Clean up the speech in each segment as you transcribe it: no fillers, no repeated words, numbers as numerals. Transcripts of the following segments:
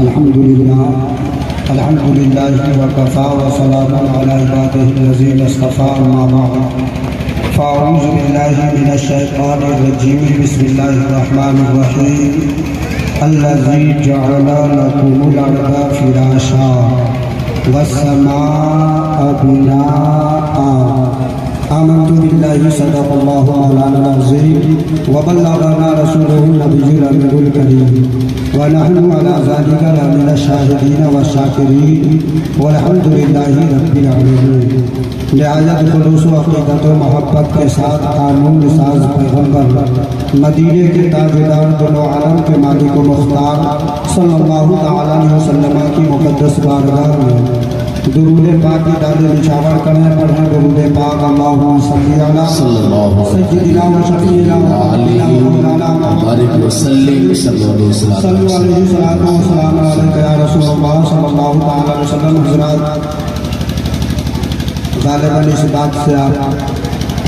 الحمد للہ وکفا وسلام علی عباده الذین اصطفى اما بعد فاعوذ باللہ من الشیطان الرجیم بسم اللہ الرحمن الرحیم الذی جعل لکم الارض فراشا والسماء بناء آمنت باللہ صدق اللہ مولانا العظیم وبلغنا رسوله النبی الامین الکریم ونحن على ذلك لمن الشاہدین والشاکرین والحمد للہ رب العالمین۔ نہایت خلوص و عقیدت و محبت کے ساتھ قانون ساز پیغمبر مدینے کے تاجدار دونوں عالم کے مالک و مختار صلی اللہ علیہ وسلم کی مقدس بارگاہ میں درود پاک کی داد نچھاور کریں پڑھیں درود پاک اللہم صلی علی سیدنا و شفیعنا و حبیبنا و مولانا بارک وسلم صلی اللہ علیہ وسلم علیہ یا رسول اللہ صلی اللہ علیہ وسلم۔ حضرات غالباً اس بات سے آپ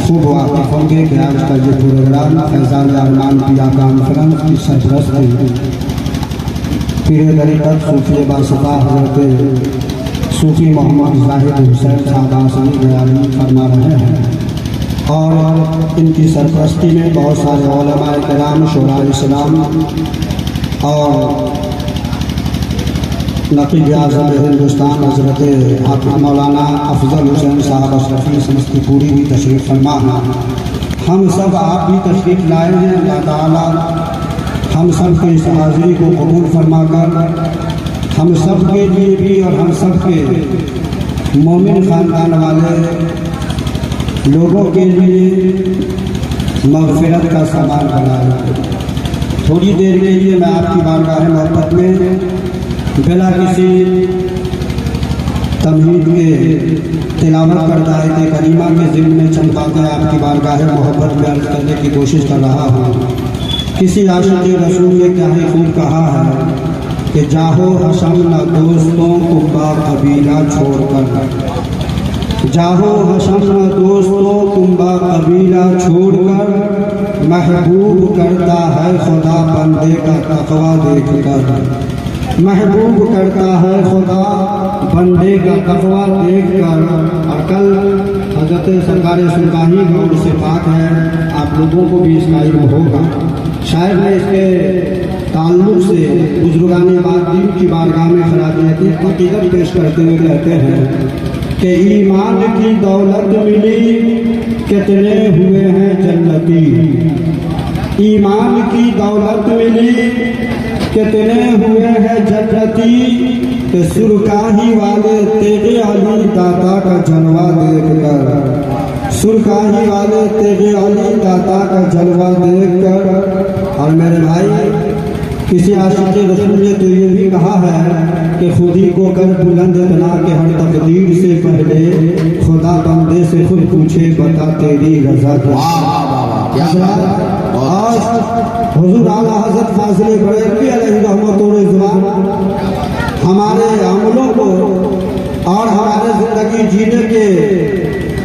خوب واقف ہوں گے کہ آج کا یہ پروگرام فیضان ارمان پیا کانفرنس کی سرپرستی پیر طریقت صوفی باسطہ حضرت صوفی محمد زاہد حسین صاحب آسانی بیانی فرما رہے ہیں، اور ان کی سرپرستی میں بہت سارے علماء کرام شورا اسلام اور نقیب اعظم ہندوستان حضرت حافظ مولانا افضل حسین صاحب اشرفی سمستی پوری بھی تشریف فرما ہیں۔ ہم سب آپ بھی تشریف لائے ہیں، اللہ تعالیٰ ہم سب کی اس حاضری کو قبول فرما کر ہم سب کے لیے بھی اور ہم سب کے مومن خاندان والے لوگوں کے لیے مغفرت کا سامان بنائے۔ تھوڑی دیر کے لیے میں آپ کی بارگاہ محبت میں بلا کسی تمہید کے تلاوت کردہ آیت کریمہ کے ضمن میں چند باتیں آپ کی بارگاہ محبت میں عرض کرنے کی کوشش کر رہا ہوں۔ کسی عاشق رسول نے کیا ہی خوب کہا ہے کہ جاہو حشم نہ دوستوں کنبا قبیلہ چھوڑ کر، جاہو حشم نہ دوستوں کنبا قبیلہ چھوڑ کر، محبوب کرتا ہے خدا بندے کا تقویٰ دیکھ کر، محبوب کرتا ہے خدا بندے کا تقویٰ دیکھ کر۔ اور کل حضرت سرکار سلطانی گور سے پاک ہے، آپ لوگوں کو بھی اس کا علم ہوگا، شاید میں اس کے تعلق سے بزرگان دین کی بارگاہ میں خراج عقیدت پیش کرتے ہوئے کہتے ہیں کہ ایمان کی دولت ملی کتنے ہوئے ہیں جنتی، ایمان کی دولت ملی کتنے ہوئے ہیں جنتی، کہ سرکاہی والے تیغ علی داتا کا جلوہ دیکھ کر، سرکاہی والے تیغ علی داتا کا جلوہ دیکھ کر۔ اور میرے بھائی کسی عاشق رسول نے تو یہ بھی کہا ہے کہ خودی کو کر بلند اتنا کہ ہر تقدیر سے پہلے خدا بندے سے خود پوچھے بتا تیری رضا کیا۔ آج حضور اعلیٰ حضرت فاضل بریلوی علیہ رحمت و رضوان ہمارے عملوں کو اور ہمارے زندگی جینے کے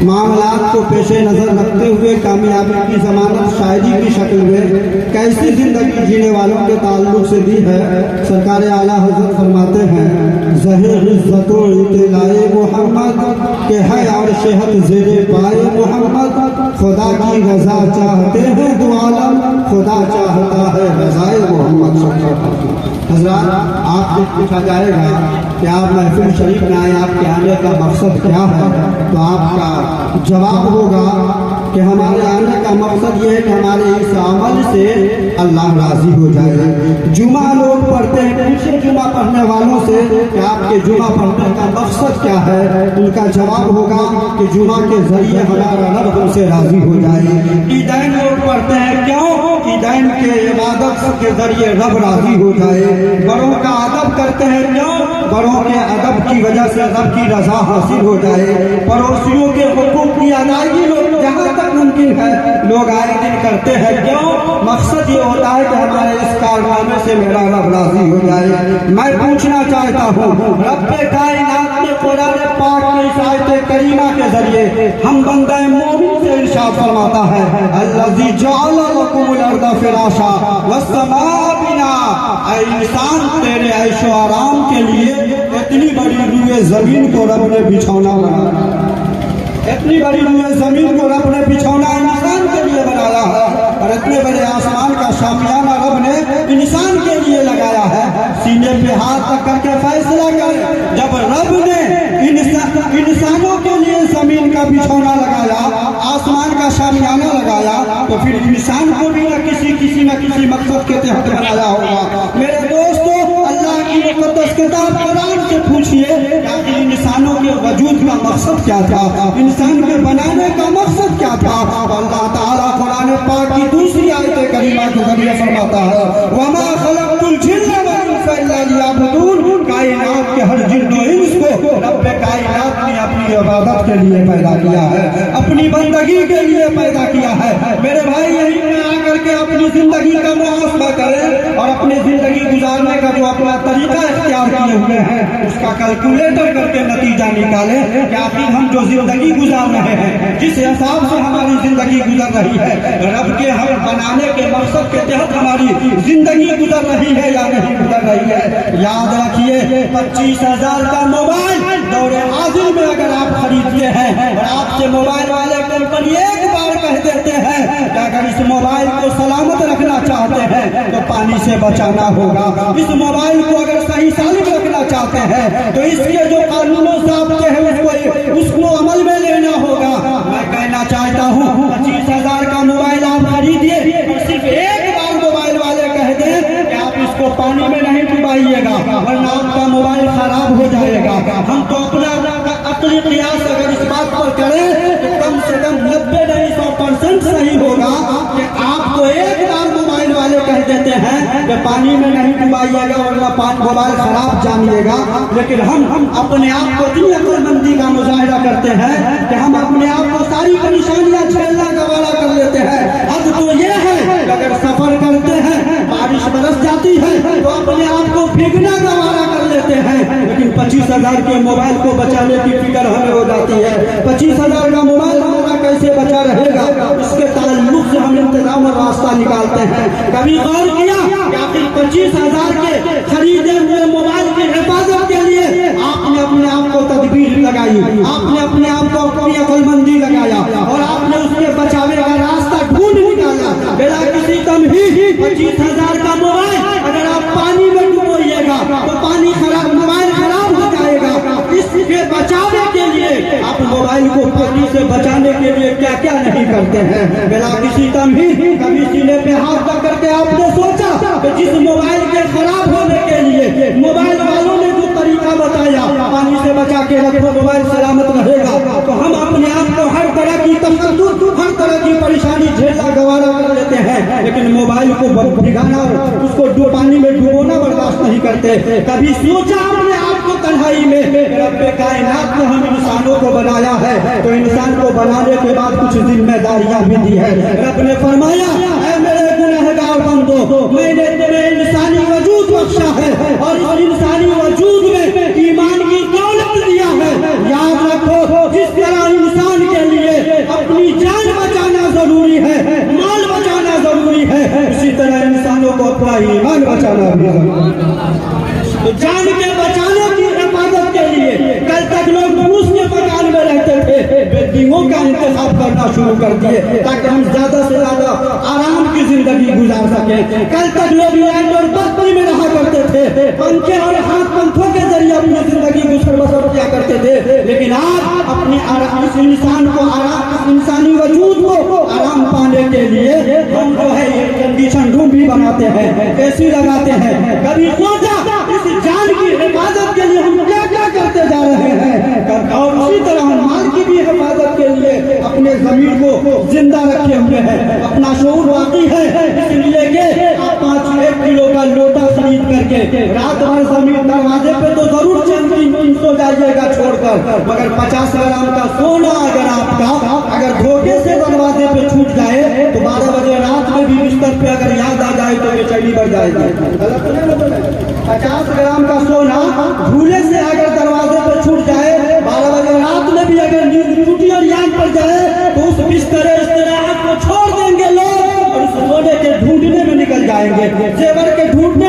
معاملات کو پیش نظر رکھتے ہوئے کامیابی کی ضمانت شاعری کی شکل میں کیسی زندگی جینے والوں کے تعلق سے دی ہے۔ سرکار اعلیٰ حضرت فرماتے ہیں زہر عزت و اطلاع محمد کہ ہے اور صحت زیر پائے محمد، خدا کی رضا چاہتے ہیں دو عالم، خدا چاہتا ہے رضائے محمد صلی اللہ علیہ وسلم۔ حضرات آپ سے پوچھا جائے گا کہ آپ محفل شریف میں آئے، آپ کے آنے کا مقصد کیا ہے، تو آپ کا جواب ہوگا کہ ہمارے آنے کا مقصد یہ ہے کہ ہمارے اس عمل سے اللہ راضی ہو جائے۔ جمعہ لوگ پڑھتے ہیں، پوچھے جمعہ پڑھنے والوں سے کہ آپ کے جمعہ پڑھنے کا مقصد کیا ہے، ان کا جواب ہوگا کہ جمعہ کے ذریعے ہمارا رب ہم سے راضی ہو جائے۔ عیدین لوگ پڑھتے ہیں، کیوں؟ عیدین کے عبادت کے ذریعے رب راضی ہو جائے۔ بڑوں کا ادب کرتے ہیں، کیوں؟ بڑوں کے ادب کی وجہ سے رب کی رضا حاصل ہو جائے۔ پڑوسیوں کے حقوق کی ادائیگی لوگ جہاں تک ممکن ہے لوگ آئے دن کرتے ہیں، کیوں؟ مقصد یہ ہوتا ہے کہ ہمارے اس کارنامے سے میرا رب راضی ہو جائے۔ میں پوچھنا چاہتا ہوں رب کائنات نے قرآن پاک کی اس آیت کریمہ کے ذریعے ہم بندہ مومن سے ارشاد فرماتا ہے الذی جعل لکم الارض فراشا والسماء بناء اے انسان تیرے عیش و آرام کے لیے اتنی بڑی روئے زمین کو رب نے بچھونا بنایا، اتنی بڑی روئے زمین کو رب نے بچھونا انسان کے لیے بنایا ہے، اور اتنے بڑے آسمان کا شامیانہ رب نے انسان کے لیے لگایا ہے۔ سینے پہ ہاتھ رکھ کر کے فیصلہ کر، جب رب نے انسانوں کے لیے زمین کا بچھونا لگایا، آسمان کا شامیانہ لگایا، تو پھر انسان کو بھی کسی نہ کسی مقصد کے تحت بنایا ہوگا۔ میرے دوستو، اللہ کی مقدس کتاب قرآن سے پوچھئے کہ انسانوں کے وجود کا مقصد کیا تھا، انسان کے بنانے کا مقصد کیا تھا۔ اللہ تعالیٰ قرآن پاک کی دوسری آیت کریمہ کے ذریعے فرماتا ہے وَمَا خَلَقْتُ الْجِنَّ وَالْإِنسَ إِلَّا لِيَعْبُدُونِ، کائنات کے ہر جن و انس کو رب کائنات نے اپنی عبادت کے لیے پیدا کیا ہے، اپنی بندگی کے لیے پیدا کیا ہے۔ میرے بھائی، یہیں میں آ کر کے اپنی زندگی کا محاسبہ کریں اور اپنی زندگی گزارنے کا جو اپنا طریقہ اختیار کیے ہوئے ہیں اس کا کیلکولیٹر کر کے نتیجہ نکالیں کہ آخر ہم جو زندگی گزار رہے ہیں، جس حساب سے ہماری زندگی گزر رہی ہے، رب کے ہم بنانے کے مقصد کے تحت ہماری زندگی گزر رہی ہے یا نہیں گزر رہی ہے۔ یاد رکھیے، 25,000 کا موبائل دور حاضر میں اگر آپ خریدتے ہیں اور آپ سے موبائل والے کمپنی ایک بار کہہ دیتے ہیں کہ اگر اس موبائل کو سلامت رکھنا چاہتے ہیں تو پانی سے بچانا ہوگا، اس موبائل کو اگر صحیح سالم رکھنا چاہتے ہیں تو اس کے جو قانون و ضابطے ہیں اس کو عمل میں لینا ہوگا۔ میں کہنا چاہتا ہوں 25,000 کا موبائل آپ خریدیے، صرف ایک بار موبائل والے کہہ دیں کہ آپ اس کو پانی میں نہیں ڈبائیے گا ورنہ آپ کا موبائل خراب ہو جائے گا۔ ہم تو اپنا عقلی قیاس اگر اس بات پر کریں تو کم سے کم 90 نہیں 100% صحیح ہوگا کہ آپ تو ایک بار موبائل والے کہہ دیتے ہیں کہ پانی میں نہیں ڈبائیے گا ورنہ موبائل خراب جانیے گا، لیکن ہم اپنے آپ کو اتنی عقل مندی کا مظاہرہ کرتے ہیں کہ ہم اپنے آپ کو ساری پریشانیاں جھیلنا گوارا کر لیتے ہیں۔ اب تو یہ ہے کہ اگر سفر کرتے ہیں، بارش برس جاتی ہے تو اپنے آپ کو بھیگنا گوارا کر لیتے ہیں، لیکن 25,000 کے موبائل کو بچانے کی فکر ہمیں ہو جاتی ہے۔ 25,000 کا موبائل ہمارا کیسے بچا رہے گا، اس کے تعلق سے ہم انتظام اور راستہ نکالتے ہیں۔ کبھی غور کیا کہ آخر 25,000 کے خریدے ہوئے موبائل کی حفاظت کے لیے آپ نے اپنے آپ کو تدبیر لگائی، آپ نے اپنے آپ کو اپنی عقل مندی لگایا اور آپ نے اس کے بچاوے کا راستہ ڈھونڈ نکالا بلا کسی تمہید۔ 25,000 کا موبائل اگر آپ پانی میں ڈبوئیے گا تو پانی خراب، موبائل خراب ہو جائے گا۔ اس کے بچاوے کے لیے آپ موبائل کو پانی سے بچانے کے لیے کیا کیا نہیں کرتے ہیں بلا کسی تمہید۔ کبھی سینے پہ ہاتھ رکھ کر کے آپ نے سوچا کہ جس موبائل کے خراب ہونے کے لیے موبائل والوں نے جو طریقہ بتایا پانی سے بچا کے رکھو موبائل سلامت رہے گا، تو ہم اپنے آپ کو ہر طرح کی تشدد، ہر طرح کی پریشانی جھیلنا گوارا کر لیتے ہیں، لیکن موبائل کو بھگانا اور اس کو پانی میں ڈبونا برداشت نہیں کرتے۔ کبھی سوچا اپنے آپ کو تنہائی میں رب کائنات نے ہم انسانوں کو بنایا ہے تو انسان کو بنانے کے بعد کچھ ذمہ داریاں بھی دی ہے۔ رب نے فرمایا اے میرے گنہگار بندو، میں نے تمہیں انسانی وجود بخشا ہے اور اس انسانی وجود میں ایمان کی دولت دیا ہے۔ یاد رکھو، جس طرح انسان کے لیے اپنی جان بچانا ضروری ہے، مال بچانا ضروری ہے، اسی طرح انسانوں کو اپنا ایمان بچانا بھی ضروری ہے۔ تو جان کے بچانے کی حفاظت کے لیے کل تک لوگ روس کے مکان میں رہتے تھے، بلڈنگوں کا انتخاب کرنا شروع کر دیے تاکہ ہم زیادہ سے زیادہ آرام کی زندگی گزار سکیں۔ کل تک لوگ لینڈ اور بستی میں رہا کرتے تھے، پنکھے اور ہاتھ پنکھوں کے ذریعے اپنی زندگی گزر بسر کیا کرتے تھے، لیکن آج اپنی اس انسان کو آرام، اس انسانی وجود کو آرام پانے کے لیے ہم جو ہے ایئر کنڈیشن روم بھی بناتے ہیں، اے سی لگاتے ہیں۔ کبھی سوچا اس جان کی حفاظت کے لیے ہم کیا کیا کرتے جا رہے ہیں، اور اسی طرح ہم مال کی بھی حفاظت کے لیے اپنے ضمیر کو زندہ رکھے ہوئے ہیں۔ اپنا شعور واقعی ہے اس لیے کہ آپ 5-1 کلو کا لوٹا خرید کر کے رات بھر زمین دروازے پہ تو ضرور چند دن سو جائیے گا چھوڑ کر، مگر 50 گرام کا سونا اگر آپ کا اگر دھوکے سے دروازے پہ چھوٹ جائے تو 12 بجے رات میں بھی بستر پہ اگر یاد آ جائے تو بے چینی بڑھ جائے گی۔ 50 گرام کا سونا بھولے سے اگر دروازے پہ چھوٹ جائے، 12 بجے رات میں بھی اگر نیند ٹوٹی اور یاد پڑ جائے تو اس بستر استراحت کو چھوڑ دیں گے لوگ اور اس سونے کے ڈھونڈنے میں نکل جائیں گے، زیور کے ڈھونڈنے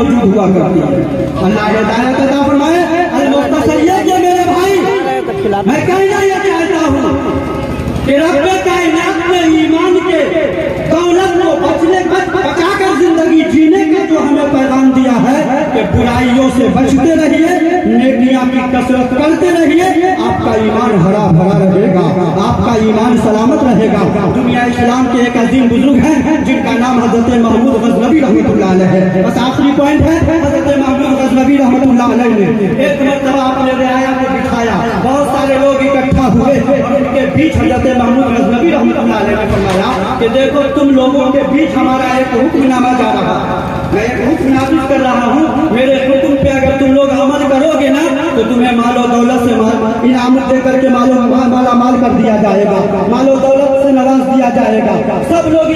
موجود ہوا کرتی ہے۔ اللہ ہدایت عطا فرمائے۔ المختصر یہ کہ میرے بھائی، میں کہنا یہ چاہتا ہوں کہ رب کائنات نے ایمان کے دولت کو بچا کر زندگی جینے کا جو ہمیں پیغام دیا ہے کہ برائیوں سے بچتے رہیے، نیکیاں کی کثرت کرتے رہیے، آپ کا ایمان ہرا بھرا رہے گا، آپ کا ایمان سلامت رہے گا۔ دنیا اسلام کے ایک عظیم بزرگ ہیں جن کا نام حضرت محمود غزنوی رحمۃ اللہ علیہ ہے۔ بس آخری پوائنٹ ہے، حضرت محمود غزنوی رحمۃ اللہ علیہ نے ایک مرتبہ اپنے رعایا کو بٹھایا، بہت سارے لوگ اکٹھا ہوئے اور ان کے بیچ حضرت محمود غزنوی رحمۃ اللہ علیہ نے فرمایا کہ دیکھو تم لوگوں کے بیچ ہمارا ایک حکم نامہ جا رہا ہے، میں ایک حکم نافذ کر رہا ہوں، میرے حکم پہ اگر تم لوگ عمل کرو گے نا تو تمہیں مال و دولت سے انعام دے کر کے مالا مال کر دیا جائے گا، مال و دولت سے نواز دیا جائے گا۔ سب لوگ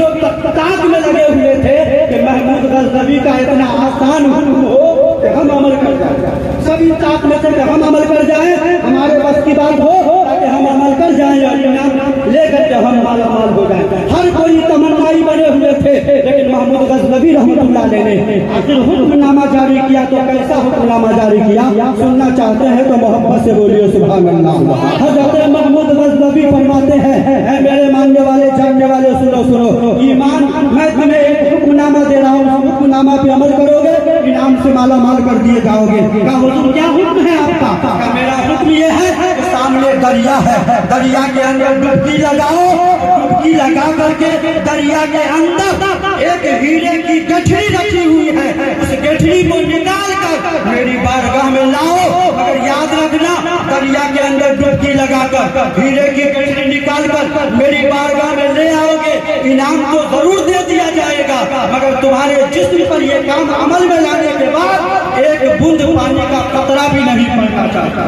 تاک میں لگے ہوئے تھے کہ محمود غزنوی کا اتنا آسان حکم ہو کہ ہم عمل کر جائیں، سبھی تاک میں سے کہ ہم عمل کر جائیں، ہمارے بس کی بات ہو تاکہ ہم عمل کر جائیں اور انعام لے کر کے ہم مالا مال ہو جائیں۔ ہر کوئی تمنائی بنے ہوئے تھے، لیکن محمود غزنوی رحمۃ اللہ علیہ نے آخر حکم نامہ جاری کیا تو کیسا حکم نامہ جاری کیا؟ سننا چاہتے ہیں تو محبت سے بولیے سبحان اللہ۔ حضرت محمود غزنوی فرماتے ہیں، اے میرے ماننے والے جاننے والے سنو سنو، ایمان میں تمہیں ایک حکم نامہ دے رہا ہوں، حکم نامہ پہ عمل کرو گے انعام سے مالا مال کر دیے جاؤ گے۔ کہا حضور کیا حکم ہے آپ کا؟ کہا میرا حکم یہ ہے کہ سامنے دریا ہے، دریا کے اندر ڈبکی لگاؤ، ڈبکی لگا کر کے دریا کے اندر ایک ہیرے کی گٹھڑی رکھی ہوئی ہے، اس گٹھڑی کو نکال کر میری بارگاہ میں لاؤ، مگر یاد رکھنا دریا کے اندر ڈبکی لگا کر ہیرے کی گٹھڑی نکال کر میری بارگاہ میں لے آؤ گے، انعام تو ضرور دے دیا جائے گا، مگر تمہارے جسم پر یہ کام عمل میں لانے کے بعد ایک بوند پانی کا قطرہ بھی نہیں پڑنا چاہتا،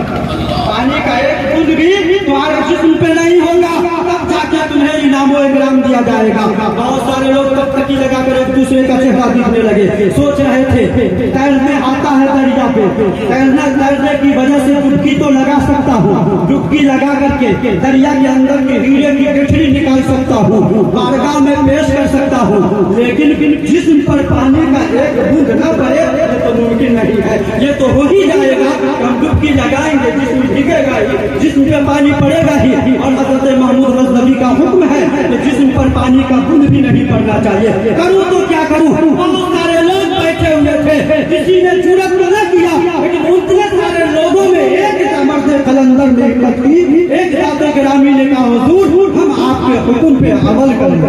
پانی کا ایک بوند بھی تمہارے جسم پہ نہیں ہوگا، تب جا کے تمہیں انعام و اکرام دیا جائے گا۔ بہت سارے لوگ تکتکی لگا کر ایک دوسرے کا چہرہ دیکھنے لگے، سوچ رہے تھے تیرنے آتا ہے دریا پہ، تیرنے کی وجہ سے ڈبکی تو لگا سکتا ہوں، ڈبکی لگا کر کے دریا کے اندر کی ہیرے کی گٹھڑی نکال سکتا ہوں، بارگاہ میں پیش کر سکتا ہوں، لیکن جسم پر پانی کا ایک بوند نہ پڑے یہ تو ممکن نہیں ہے۔ یہ تو ہو ہی جائے گا، ہم ڈبکی لگائیں گے جسم بھیگے گا ہی، جسم پہ پانی پڑے گا ہی، اور حضرت محمود غزنوی کا حکم ہے کہ جسم پر پانی کا بوند بھی نہیں پڑنا چاہیے۔ کروں تو کیا کروں؟ بہت سارے لوگ بیٹھے ہوئے تھے، کسی نے جرأت نہ کیا، لیکن اتنے سارے لوگوں میں ایک مرد قلندر نے ہمت کی، ایک ذات گرامی نے کہا حضور ہم آپ کے حکم پہ عمل کریں گے،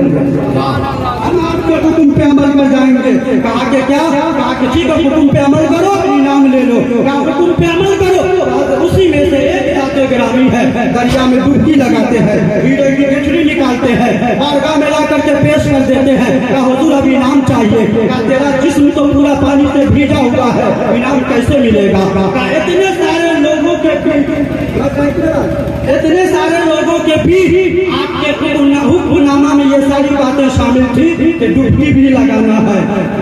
ہم آپ کے حکم پہ عمل کر جائیں گے۔ کہا کہ کیا؟ کہا کہ ٹھیک ہے حکم پہ عمل کرو انعام لے لو۔ کہا حکم پہ عمل کرو، اسی میں سے ایک ذات گرامی ہے، دریا میں ڈبکی لگاتے ہیں، ہیرے کی گٹھڑی نکالتے ہیں، بارگاہ میں لا کر کے پیش کر دیتے ہیں۔ کہا حضور ابھی انعام چاہیے۔ کہا تیرا جسم تو پورا پانی سے بھیجا ہوا ہے، انعام کیسے ملے گا؟ کہا اتنے سارے لوگوں کے بھی آپ کے حکم نامہ میں یہ ساری باتیں شامل تھی کہ ڈبکی بھی لگانا ہے،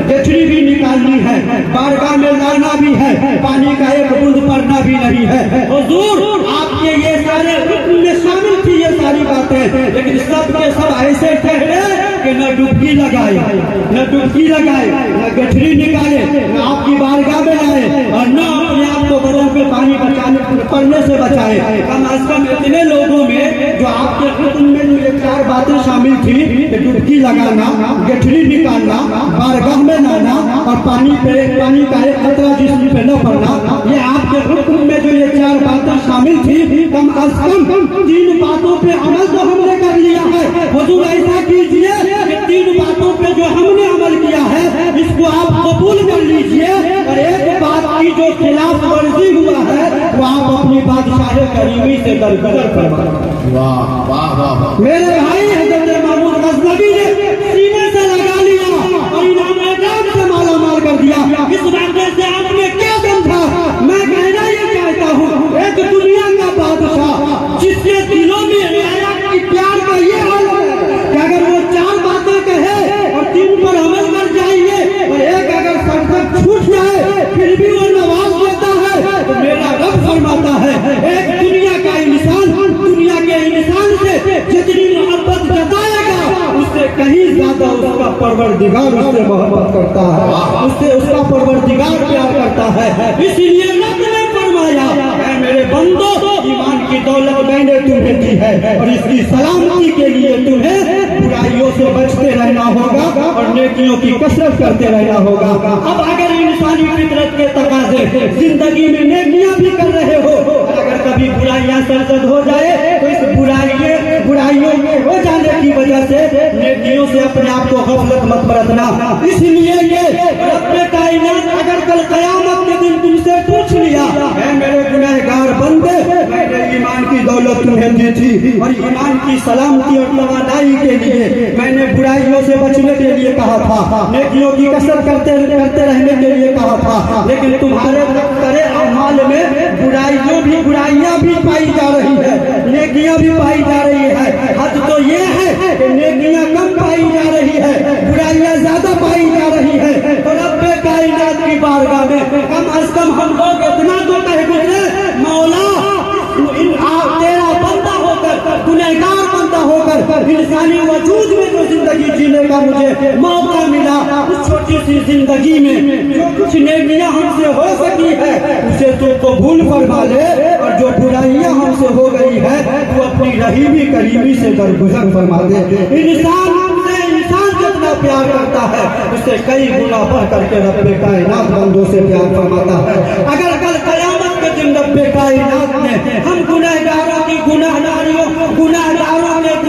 گٹھڑی بھی نکالنی ہے، بارگاہ میں لانا بھی ہے، پانی کا ایک بوند پڑنا بھی نہیں ہے۔ حضور آپ کے یہ سارے حکم میں شامل تھی یہ ساری باتیں، لیکن سب کے سب ایسے ٹھہرے کہ نہ ڈبکی لگائے، نہ گٹھڑی نکالے، نہ آپ کی بارگاہ میں لائے، اور نہ اپنے آپ کو بدن پہ پانی پڑنے سے بچائے۔ کم از کم اتنے لوگوں میں جو آپ کے حکم میں جو یہ چار باتیں شامل تھی کہ ڈبکی لگانا، گٹھڑی نکالنا، بارگاہ میں لانا اور پانی کا ایک قطرہ جسم پہ نہ پڑنا، یہ آپ کے حکم میں جو یہ چار باتیں شامل تھی، کم از کم تین باتوں پہ عمل تو ہم نے کر لیا ہے۔ حضور ایسا کیجئے کہ تین باتوں پہ جو ہم نے عمل کیا ہے اس کو آپ قبول کر لیجئے، اور ایک بات کی جو خلاف ورزی ہوا ہے وہ آپ اپنی بادشاہ کریمی سے درگزر فرمائیں۔ میرے بھائی حضرت محمود غزنوی نے سینے سے لگا لیا اور انعام اکرام سے مالا مال کر دیا۔ اس واقعے سے آپ نے کیا سمجھا؟ میں کہنا یہ چاہتا ہوں ایک دنیا کا بادشاہ جس کے دلوں میں عنایت کی پیار کا یہ حال ہے کہ اگر وہ چار باتیں کہے اور تین پر عمل کر جائیے اور ایک اگر سرکت چھوٹ جائے پھر بھی وہ نواز دیتا ہے، تو میرا رب فرماتا ہے ایک دنیا کا انسان دنیا کے انسان سے جتنی محبت زیادہ اس کا پروردگار اس سے محبت کرتا ہے، اس سے اس کا پروردگار پیار کرتا ہے۔ اسی لیے رب نے فرمایا اے میرے بندو ایمان کی دولت میں نے تمہیں دی ہے اور اس کی سلامتی کے لیے تمہیں برائیوں سے بچتے رہنا ہوگا اور نیکیوں کی کثرت کرتے رہنا ہوگا۔ اب اگر انسانی فطرت کے تقاضے زندگی میں نیکیاں بھی کر رہے ہو، اگر کبھی برائیاں سرزد ہو جائے تو اس برائیوں میں ہو جانے کی وجہ سے نیکیوں سے اپنے آپ کو غفلت مت برتنا۔ اس لیے کہ رب کائنات اگر کل قیامت کے دن تم سے پوچھ لیا اے میرے گنہگار بندے میں نے ایمان کی دولت تمہیں دی تھی اور ایمان کی سلامتی اور توانائی کے لیے میں نے برائیوں سے بچنے کے لیے کہا تھا، نیکیوں کی کثرت کرتے رہنے کے لیے کہا تھا، لیکن تمہارے اعمال میں برائیاں بھی پائی جا رہی ہے، نیکیاں بھی پائی جا رہی ہے۔ حد تو یہ ہے کہ نیکیاں کم پائی جا رہی ہے، برائیاں زیادہ پائی جا رہی ہے۔ تو رب کائنات کی بارگاہ میں کم از کم ہم لوگ اتنا تو کہہ گزرے مولا تیرا بندہ ہو کر، گنہگار بندہ ہو کر انسانی وجود میں جو زندگی جینے کا مجھے موقع ملا، اس چھوٹی سی زندگی میں جو کچھ نیکیاں ہم سے ہو سکی ہے اسے تو قبول فرما لے، اور جو برائیاں ہم سے ہو گئی ہے تو اپنی رحیمی کریمی سے درگزر فرما دے۔ انسان جتنا پیار کرتا ہے اس سے کئی گنا بڑھ کر کے رب کائنات بندوں سے پیار فرماتا ہے۔ اگر کل قیامت کے دن رب کائنات میں ہم گنہگاروں کی گناہگاروں کے